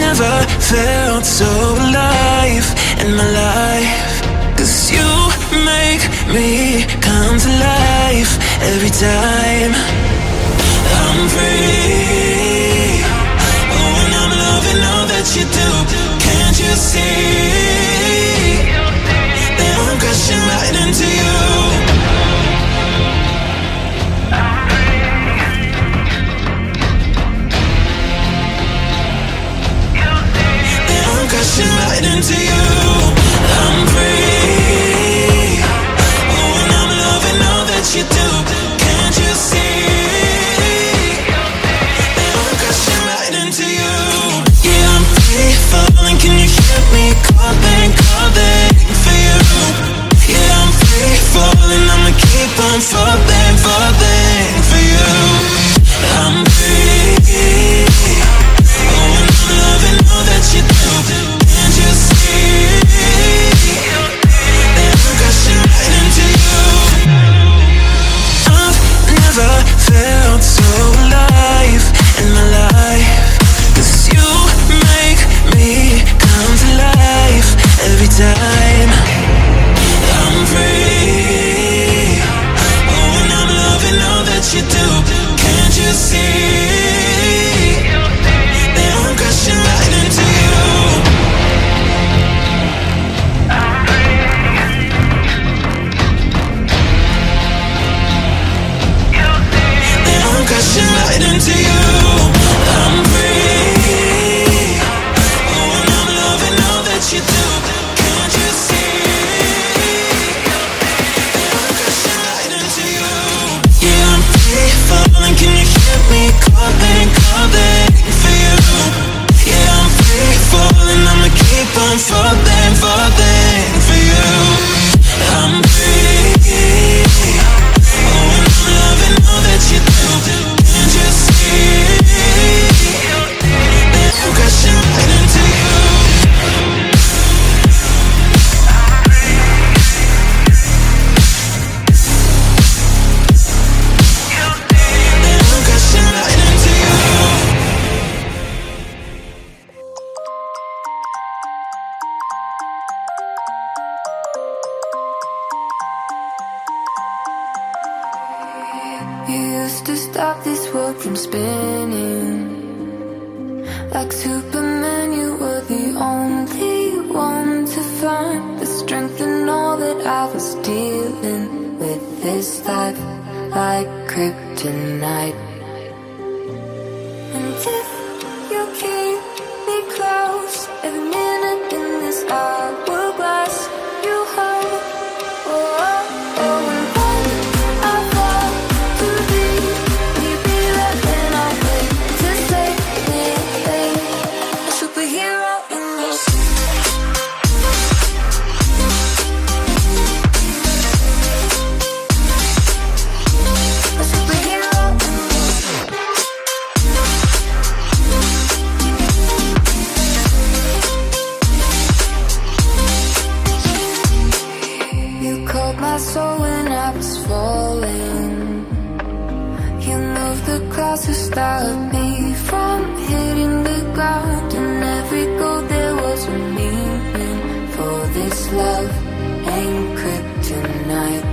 never felt so alive in my life. 'Cause you make me come to life every time. I'm free. Oh, and I'm loving all that you do. Can't you see that I'm crashing right into you? That I'm crashing right into you. I'm free. Oh, and I'm loving all that you do. Can't you see? Falling, can you hear me calling, calling for you? Yeah, I'm free falling, I'ma keep on falling, falling for you. I'm free. Oh, and I'm loving all that you do. Can't you see that I'm crashing right into you? I've never felt so alive in my life. 'Cause you make me come to life every time. I'm free. Oh, and I'm loving all that you do. Can't you see that I'm crashing right into you? That I'm crashing right into you. I'm free. Oh, and I'm loving all that you do. Can't you see that I'm crashing right into you? Yeah, I'm free falling. Can you hear me calling, calling for you? Yeah, I'm free falling. I'ma keep on falling, falling for you. I'm free. Oh, and I'm loving all that you do. Can't you see that I'm crashing right into you? That I'm crashing right into you. You used to stop this world from spinning. Like Superman, you were the only one to find the strength in all that I was dealing with this life, like kryptonite. And if you keep me close, every minute in this hourglass, you hold. Oh, oh, oh, and when I fall too deep, will you be there when I wait to save me? A superhero in your a superhero in you called my soul when I was falling. You moved the clouds to stop me from hitting the ground. And every goal there was a meaning. For this love ain't kryptonite.